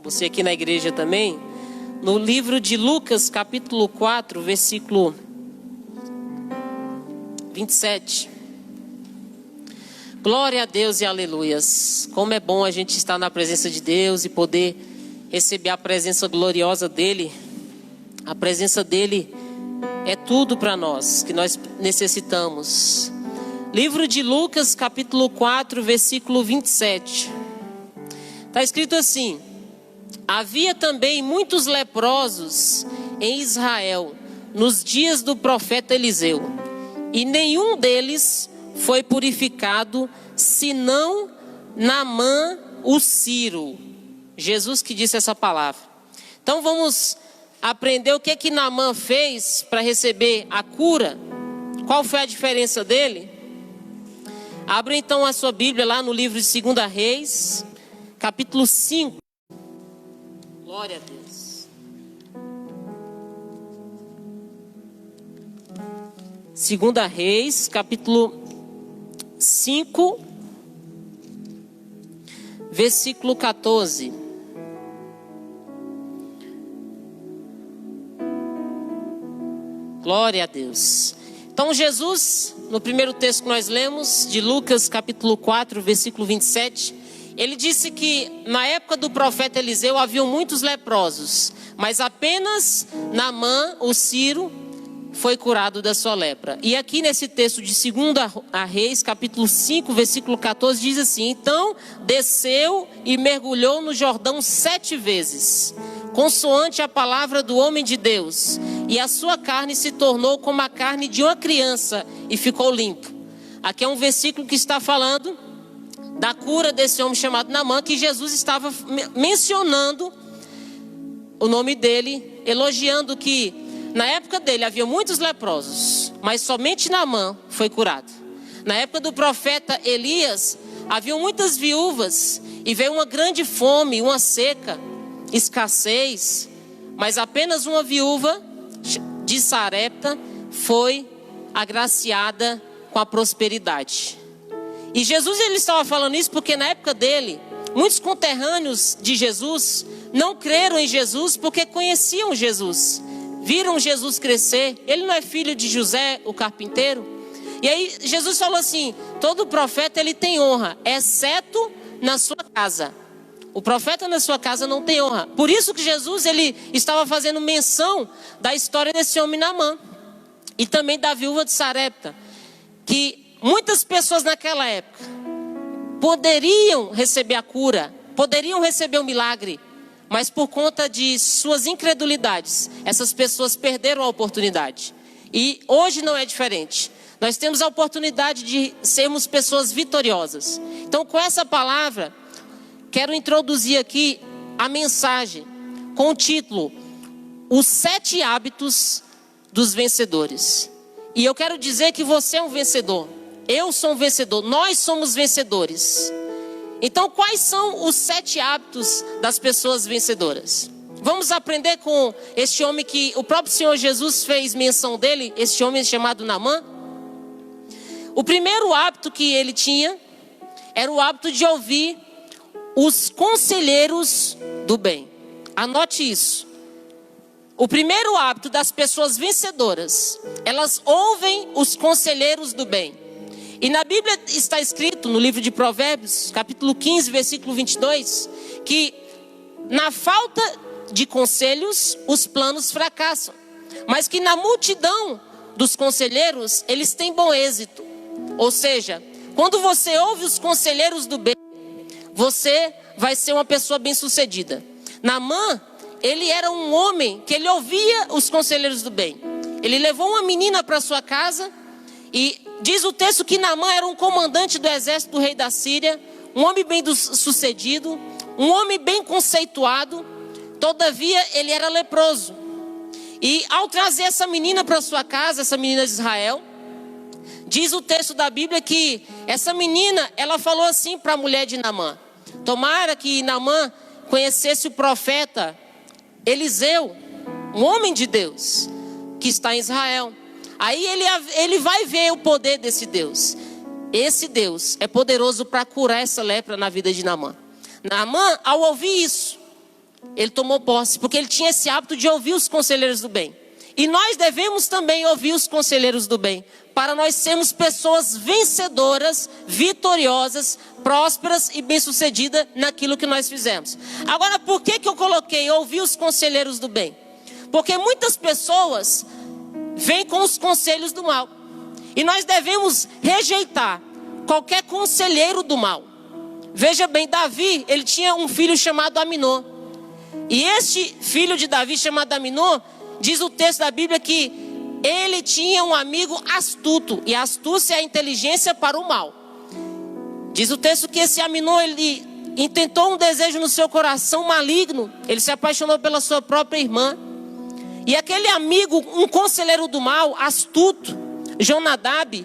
você aqui na igreja também, no livro de Lucas, capítulo 4, versículo 27. Glória a Deus e aleluias. Como é bom a gente estar na presença de Deus e poder receber a presença gloriosa dEle. A presença dEle é tudo para nós, que nós necessitamos. Livro de Lucas, capítulo 4, versículo 27. Está escrito assim: havia também muitos leprosos em Israel nos dias do profeta Eliseu, e nenhum deles foi purificado, senão Naamã o sírio. Jesus que disse essa palavra. Então vamos aprender o que Naamã fez para receber a cura. Qual foi a diferença dele? Abra então a sua Bíblia lá no livro de 2 Reis, capítulo 5. Glória a Deus. 2 Reis, capítulo 5, versículo 14. Glória a Deus. Então Jesus, no primeiro texto que nós lemos, de Lucas capítulo 4, versículo 27, ele disse que na época do profeta Eliseu haviam muitos leprosos, mas apenas Naamã, o sírio, foi curado da sua lepra. E aqui nesse texto de 2 Reis, capítulo 5, versículo 14, diz assim: então desceu e mergulhou no Jordão 7 vezes, consoante a palavra do homem de Deus, e a sua carne se tornou como a carne de uma criança e ficou limpo. Aqui é um versículo que está falando da cura desse homem chamado Naamã, que Jesus estava mencionando o nome dele, elogiando que na época dele havia muitos leprosos, mas somente Naamã foi curado. Na época do profeta Elias havia muitas viúvas e veio uma grande fome, uma seca, escassez, mas apenas uma viúva de Sarepta foi agraciada com a prosperidade. E Jesus ele estava falando isso porque na época dele, muitos conterrâneos de Jesus não creram em Jesus porque conheciam Jesus, viram Jesus crescer. Ele não é filho de José, o carpinteiro? E aí Jesus falou assim: todo profeta ele tem honra, exceto na sua casa. O profeta na sua casa não tem honra. Por isso que Jesus ele estava fazendo menção da história desse homem Naamã e também da viúva de Sarepta, que muitas pessoas naquela época poderiam receber a cura, poderiam receber o milagre, mas por conta de suas incredulidades, essas pessoas perderam a oportunidade. E hoje não é diferente. Nós temos a oportunidade de sermos pessoas vitoriosas. Então, com essa palavra, quero introduzir aqui a mensagem com o título: Os 7 hábitos dos vencedores. E eu quero dizer que você é um vencedor. Eu sou um vencedor. Nós somos vencedores. Então, quais são os 7 hábitos das pessoas vencedoras? Vamos aprender com este homem que o próprio Senhor Jesus fez menção dele, este homem chamado Naamã. O primeiro hábito que ele tinha era o hábito de ouvir os conselheiros do bem. Anote isso. O primeiro hábito das pessoas vencedoras, elas ouvem os conselheiros do bem. E na Bíblia está escrito, no livro de Provérbios, capítulo 15, versículo 22, que na falta de conselhos, os planos fracassam. Mas que na multidão dos conselheiros, eles têm bom êxito. Ou seja, quando você ouve os conselheiros do bem, você vai ser uma pessoa bem-sucedida. Naamã, ele era um homem que ele ouvia os conselheiros do bem. Ele levou uma menina para sua casa e diz o texto que Naamã era um comandante do exército do rei da Síria, um homem bem-sucedido, um homem bem conceituado. Todavia, ele era leproso. E ao trazer essa menina para sua casa, essa menina de Israel, diz o texto da Bíblia que essa menina, ela falou assim para a mulher de Naamã: tomara que Naamã conhecesse o profeta Eliseu, um homem de Deus, que está em Israel. Aí ele vai ver o poder desse Deus. Esse Deus é poderoso para curar essa lepra na vida de Naamã. Naamã, ao ouvir isso, Ele tomou posse, porque ele tinha esse hábito de ouvir os conselheiros do bem. E nós devemos também ouvir os conselheiros do bem, para nós sermos pessoas vencedoras, vitoriosas, prósperas e bem-sucedidas naquilo que nós fizemos. Agora, por que eu coloquei ouvir os conselheiros do bem? Porque muitas pessoas vêm com os conselhos do mal. E nós devemos rejeitar qualquer conselheiro do mal. Veja bem, Davi, ele tinha um filho chamado Aminô. E este filho de Davi, chamado Aminô, diz o texto da Bíblia que ele tinha um amigo astuto. E a astúcia é a inteligência para o mal. Diz o texto que esse Aminô, ele intentou um desejo no seu coração maligno. Ele se apaixonou pela sua própria irmã. E aquele amigo, um conselheiro do mal, astuto, Jonadab,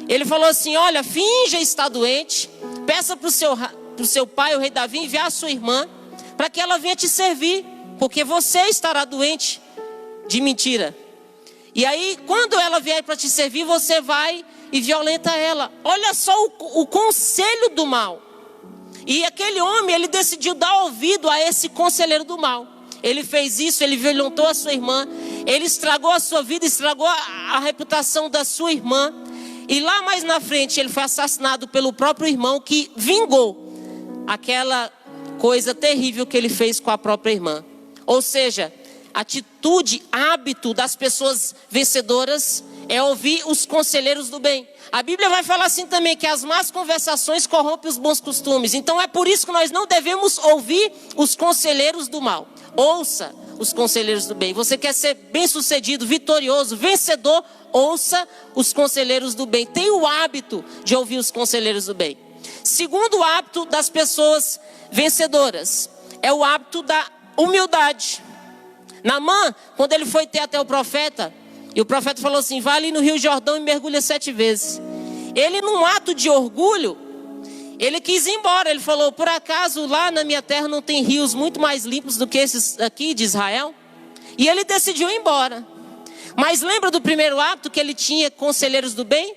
ele falou assim: olha, finja estar doente, peça para o seu pai, o rei Davi, enviar a sua irmã, para que ela venha te servir, porque você estará doente de mentira. E aí, quando ela vier para te servir, você vai e violenta ela. Olha só o conselho do mal. E aquele homem, ele decidiu dar ouvido a esse conselheiro do mal. Ele fez isso, ele violentou a sua irmã, ele estragou a sua vida, estragou a reputação da sua irmã. E lá mais na frente, ele foi assassinado pelo próprio irmão, que vingou aquela coisa terrível que ele fez com a própria irmã. Ou seja, atitude, hábito das pessoas vencedoras é ouvir os conselheiros do bem. A Bíblia vai falar assim também, que as más conversações corrompem os bons costumes. Então é por isso que nós não devemos ouvir os conselheiros do mal. Ouça os conselheiros do bem. Você quer ser bem-sucedido, vitorioso, vencedor? Ouça os conselheiros do bem. Tenha o hábito de ouvir os conselheiros do bem. Segundo hábito das pessoas vencedoras é o hábito da humildade. Naamã, quando ele foi ter até o profeta, e o profeta falou assim: vai ali no Rio Jordão e mergulha 7 vezes. Ele, num ato de orgulho, ele quis ir embora. Ele falou: por acaso lá na minha terra não tem rios muito mais limpos do que esses aqui de Israel? E ele decidiu ir embora. Mas lembra do primeiro hábito que ele tinha, conselheiros do bem?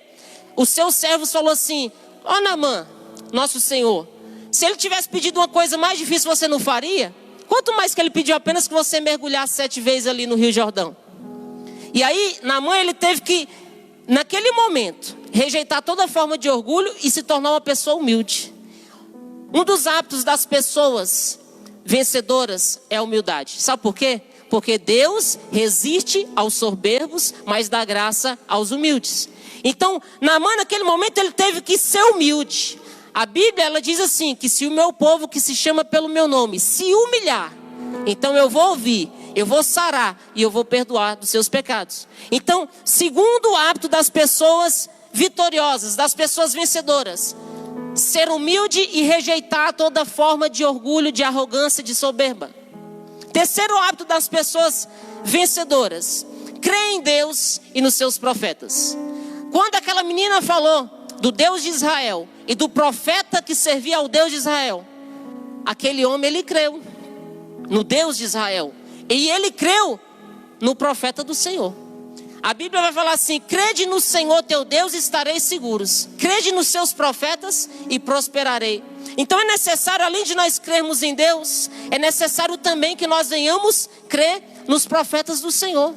Os seus servos falou assim: ó Naamã, nosso senhor, se ele tivesse pedido uma coisa mais difícil, você não faria? Quanto mais que ele pediu apenas que você mergulhasse 7 vezes ali no Rio Jordão. E aí, Naamã, ele teve que, naquele momento, rejeitar toda forma de orgulho e se tornar uma pessoa humilde. Um dos hábitos das pessoas vencedoras é a humildade. Sabe por quê? Porque Deus resiste aos soberbos, mas dá graça aos humildes. Então, Naamã, naquele momento, ele teve que ser humilde. A Bíblia, ela diz assim, que se o meu povo que se chama pelo meu nome se humilhar, então eu vou ouvir, eu vou sarar e eu vou perdoar dos seus pecados. Então, segundo o hábito das pessoas vitoriosas, das pessoas vencedoras, ser humilde e rejeitar toda forma de orgulho, de arrogância, de soberba. Terceiro hábito das pessoas vencedoras, crer em Deus e nos seus profetas. Quando aquela menina falou do Deus de Israel e do profeta que servia ao Deus de Israel, aquele homem, ele creu no Deus de Israel. E ele creu no profeta do Senhor. A Bíblia vai falar assim: crede no Senhor teu Deus e estareis seguros. Crede nos seus profetas e prosperarei. Então é necessário, além de nós crermos em Deus, é necessário também que nós venhamos crer nos profetas do Senhor,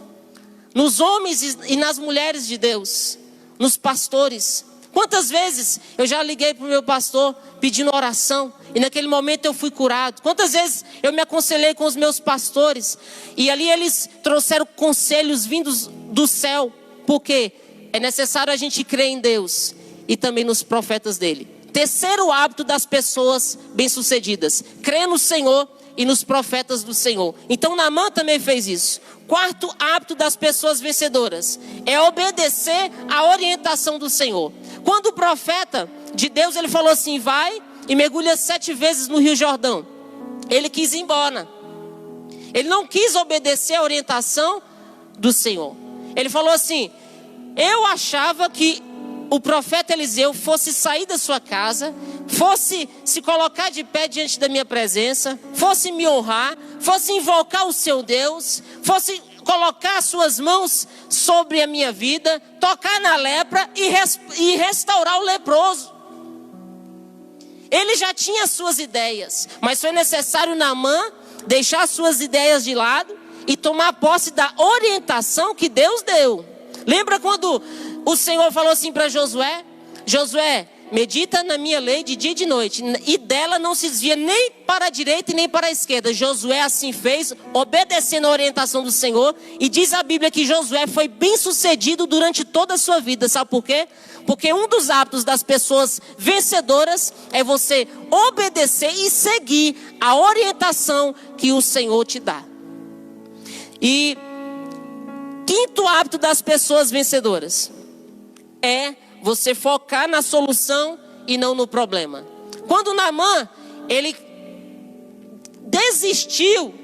nos homens e nas mulheres de Deus, nos pastores. Quantas vezes eu já liguei para o meu pastor pedindo oração e naquele momento eu fui curado? Quantas vezes eu me aconselhei com os meus pastores e ali eles trouxeram conselhos vindos do céu? Porque é necessário a gente crer em Deus e também nos profetas dele. Terceiro hábito das pessoas bem-sucedidas: crer no Senhor e nos profetas do Senhor. Então Naamã também fez isso. Quarto hábito das pessoas vencedoras é obedecer à orientação do Senhor. Quando o profeta de Deus, ele falou assim: vai e mergulha 7 vezes no Rio Jordão, ele quis ir embora. Ele não quis obedecer à orientação do Senhor. Ele falou assim: eu achava que o profeta Eliseu fosse sair da sua casa, fosse se colocar de pé diante da minha presença, fosse me honrar, fosse invocar o seu Deus, fosse colocar as suas mãos sobre a minha vida, tocar na lepra e restaurar o leproso. Ele já tinha suas ideias, mas foi necessário Naamã deixar suas ideias de lado e tomar posse da orientação que Deus deu. Lembra quando o Senhor falou assim para Josué? Josué, medita na minha lei de dia e de noite, e dela não se desvia nem para a direita e nem para a esquerda. Josué assim fez, obedecendo a orientação do Senhor. E diz a Bíblia que Josué foi bem sucedido durante toda a sua vida. Sabe por quê? Porque um dos hábitos das pessoas vencedoras é você obedecer e seguir a orientação que o Senhor te dá. E quinto hábito das pessoas vencedoras é você focar na solução e não no problema. Quando Naamã, ele desistiu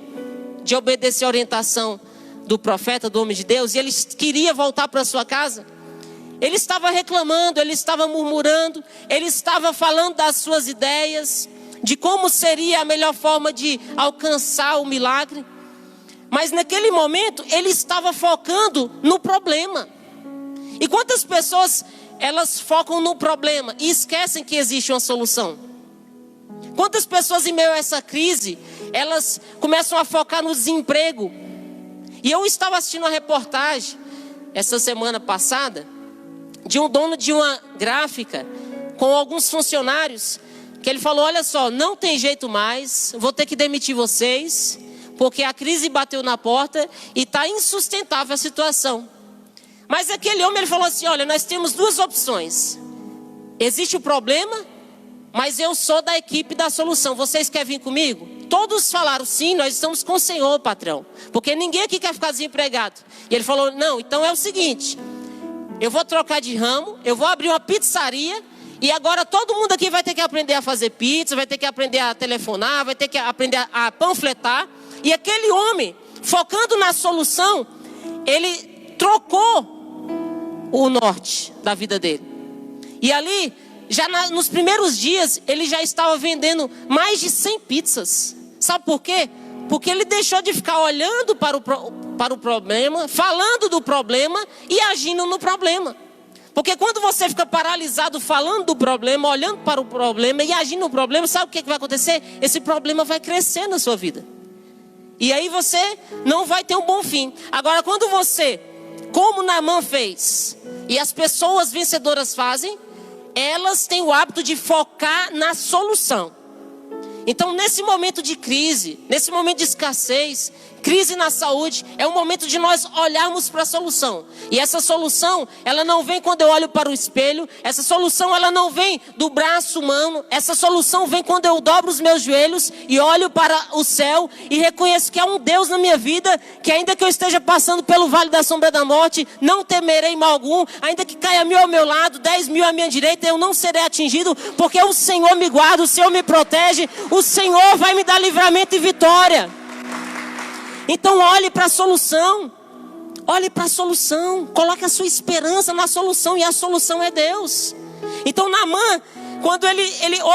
de obedecer a orientação do profeta, do homem de Deus, e ele queria voltar para sua casa, ele estava reclamando, ele estava murmurando, ele estava falando das suas ideias, de como seria a melhor forma de alcançar o milagre. Mas naquele momento, ele estava focando no problema. E quantas pessoas, elas focam no problema e esquecem que existe uma solução? Quantas pessoas em meio a essa crise, elas começam a focar no desemprego? E eu estava assistindo uma reportagem, essa semana passada, de um dono de uma gráfica, com alguns funcionários, que ele falou, olha só, não tem jeito mais, vou ter que demitir vocês, porque a crise bateu na porta e está insustentável a situação. Mas aquele homem, ele falou assim, olha, nós temos duas opções. Existe o problema, mas eu sou da equipe da solução. Vocês querem vir comigo? Todos falaram, sim, nós estamos com o Senhor, patrão. Porque ninguém aqui quer ficar desempregado. E ele falou, não, então é o seguinte, eu vou trocar de ramo, eu vou abrir uma pizzaria, e agora todo mundo aqui vai ter que aprender a fazer pizza, vai ter que aprender a telefonar, vai ter que aprender a panfletar. E aquele homem, focando na solução, ele trocou o norte da vida dele. E ali, já nos primeiros dias, ele já estava vendendo mais de 100 pizzas. Sabe por quê? Porque ele deixou de ficar olhando para o problema, falando do problema e agindo no problema. Porque quando você fica paralisado falando do problema, olhando para o problema e agindo no problema, sabe o que vai acontecer? Esse problema vai crescer na sua vida. E aí você não vai ter um bom fim. Agora, quando você, como Naamã fez, e as pessoas vencedoras fazem, elas têm o hábito de focar na solução. Então, nesse momento de crise, nesse momento de escassez, crise na saúde, é um momento de nós olharmos para a solução. E essa solução, ela não vem quando eu olho para o espelho. Essa solução, ela não vem do braço humano. Essa solução vem quando eu dobro os meus joelhos e olho para o céu e reconheço que há um Deus na minha vida, que ainda que eu esteja passando pelo vale da sombra da morte, não temerei mal algum. Ainda que caia 1000 ao meu lado, 10.000 à minha direita, eu não serei atingido, porque o Senhor me guarda, o Senhor me protege, o Senhor vai me dar livramento e vitória. Então olhe para a solução. Olhe para a solução. Coloque a sua esperança na solução. E a solução é Deus. Então Naamã, quando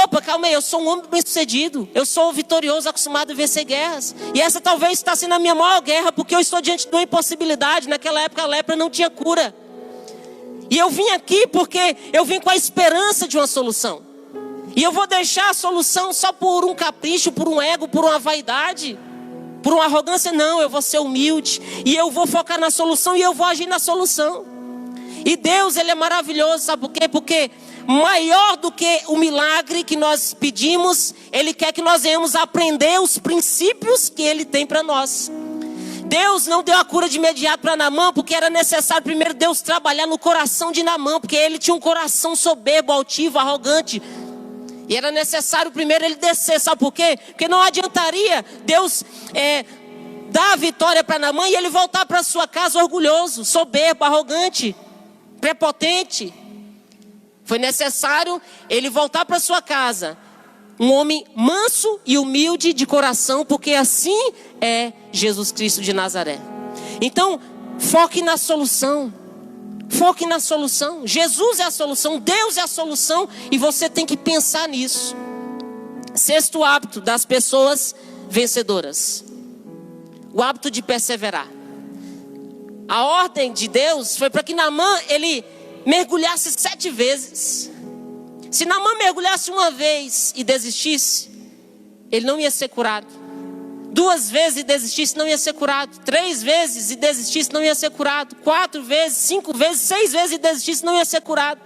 opa, calma aí, eu sou um homem bem sucedido. Eu sou vitorioso, acostumado a vencer guerras. E essa talvez está sendo a minha maior guerra, porque eu estou diante de uma impossibilidade. Naquela época a lepra não tinha cura. E eu vim aqui porque eu vim com a esperança de uma solução. E eu vou deixar a solução só por um capricho, por um ego, por uma vaidade, por uma arrogância? Não, eu vou ser humilde. E eu vou focar na solução e eu vou agir na solução. E Deus, Ele é maravilhoso, sabe por quê? Porque maior do que o milagre que nós pedimos, Ele quer que nós venhamos aprender os princípios que Ele tem para nós. Deus não deu a cura de imediato para Naamã, porque era necessário primeiro Deus trabalhar no coração de Naamã, porque ele tinha um coração soberbo, altivo, arrogante. E era necessário primeiro ele descer, sabe por quê? Porque não adiantaria Deus dar a vitória para Naamã e ele voltar para sua casa orgulhoso, soberbo, arrogante, prepotente. Foi necessário ele voltar para sua casa, um homem manso e humilde de coração, porque assim é Jesus Cristo de Nazaré. Então, foque na solução. Foque na solução. Jesus é a solução, Deus é a solução, e você tem que pensar nisso. Sexto hábito das pessoas vencedoras: o hábito de perseverar. A ordem de Deus foi para que Naamã ele mergulhasse 7 vezes. Se Naamã mergulhasse uma vez e desistisse, ele não ia ser curado. 2 vezes e desistisse, não ia ser curado. 3 vezes e desistisse, não ia ser curado. 4 vezes, 5 vezes, 6 vezes e desistisse, não ia ser curado.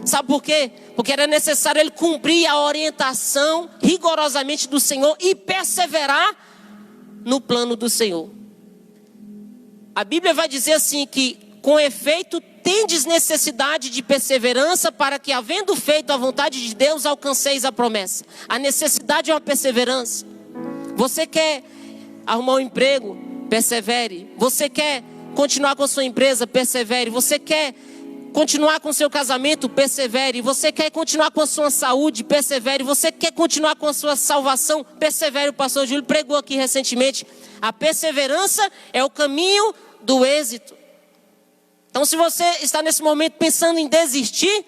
Sabe por quê? Porque era necessário ele cumprir a orientação rigorosamente do Senhor e perseverar no plano do Senhor. A Bíblia vai dizer assim que, com efeito, tendes necessidade de perseverança para que, havendo feito a vontade de Deus, alcanceis a promessa. A necessidade é uma perseverança. Você quer arrumar um emprego? Persevere. Você quer continuar com a sua empresa? Persevere. Você quer continuar com o seu casamento? Persevere. Você quer continuar com a sua saúde? Persevere. Você quer continuar com a sua salvação? Persevere. O pastor Júlio pregou aqui recentemente. A perseverança é o caminho do êxito. Então, se você está nesse momento pensando em desistir,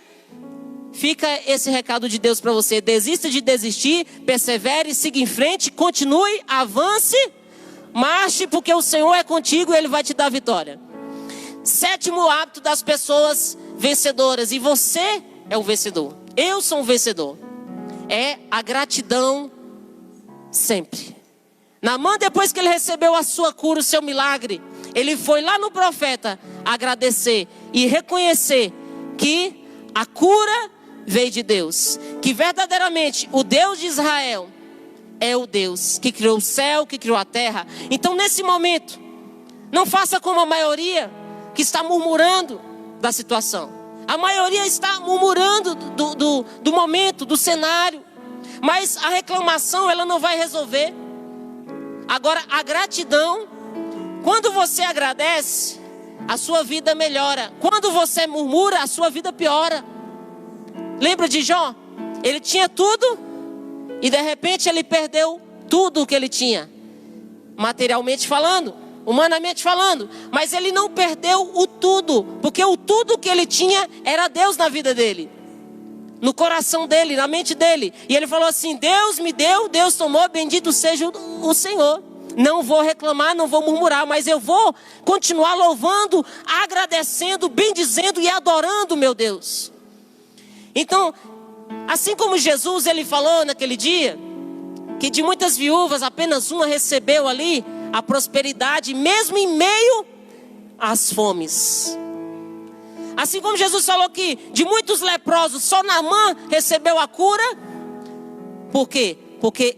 fica esse recado de Deus para você. Desista de desistir, persevere, siga em frente, continue, avance, marche, porque o Senhor é contigo e Ele vai te dar vitória. 7º hábito das pessoas vencedoras, e você é um vencedor. Eu sou um vencedor. É a gratidão sempre. Naamã, depois que ele recebeu a sua cura, o seu milagre, ele foi lá no profeta agradecer e reconhecer que a cura veio de Deus. Que verdadeiramente o Deus de Israel é o Deus que criou o céu, que criou a terra. Então, nesse momento, não faça como a maioria que está murmurando da situação. A maioria está murmurando do momento, do cenário. Mas a reclamação, ela não vai resolver. Agora, a gratidão, quando você agradece, a sua vida melhora. Quando você murmura, a sua vida piora. Lembra de Jó? Ele tinha tudo e de repente ele perdeu tudo o que ele tinha. Materialmente falando, humanamente falando. Mas ele não perdeu o tudo, porque o tudo que ele tinha era Deus na vida dele. No coração dele, na mente dele. E ele falou assim: Deus me deu, Deus tomou, bendito seja o Senhor. Não vou reclamar, não vou murmurar, mas eu vou continuar louvando, agradecendo, bendizendo e adorando meu Deus. Então, assim como Jesus, ele falou naquele dia, que de muitas viúvas, apenas uma recebeu ali a prosperidade, mesmo em meio às fomes. Assim como Jesus falou que de muitos leprosos, só Naamã recebeu a cura. Por quê? Porque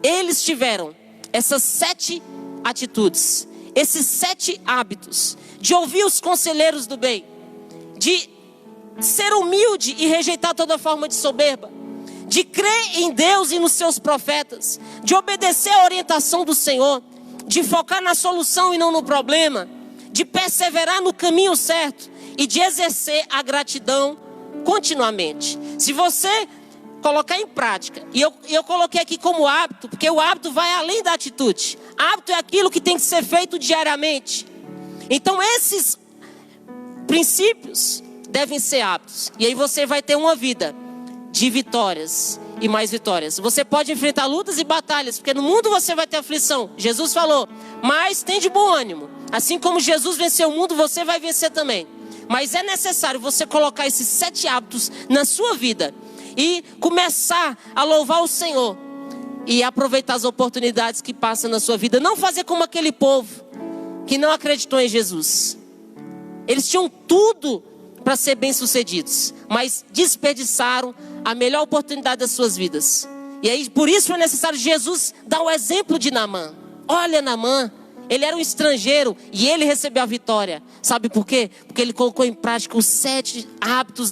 eles tiveram essas 7 atitudes, esses 7 hábitos, de ouvir os conselheiros do bem, de ser humilde e rejeitar toda forma de soberba, de crer em Deus e nos seus profetas, de obedecer à orientação do Senhor, de focar na solução e não no problema, de perseverar no caminho certo e de exercer a gratidão continuamente. Se você colocar em prática, e eu coloquei aqui como hábito, porque o hábito vai além da atitude. Hábito é aquilo que tem que ser feito diariamente. Então esses princípios devem ser hábitos. E aí você vai ter uma vida de vitórias e mais vitórias. Você pode enfrentar lutas e batalhas, porque no mundo você vai ter aflição. Jesus falou: mas tem de bom ânimo. Assim como Jesus venceu o mundo, você vai vencer também. Mas é necessário você colocar esses 7 hábitos na sua vida e começar a louvar o Senhor e aproveitar as oportunidades que passam na sua vida. Não fazer como aquele povo que não acreditou em Jesus. Eles tinham tudo para ser bem-sucedidos, mas desperdiçaram a melhor oportunidade das suas vidas. E aí, por isso é necessário Jesus dar o exemplo de Naamã. Olha Naamã, ele era um estrangeiro e ele recebeu a vitória. Sabe por quê? Porque ele colocou em prática os 7 hábitos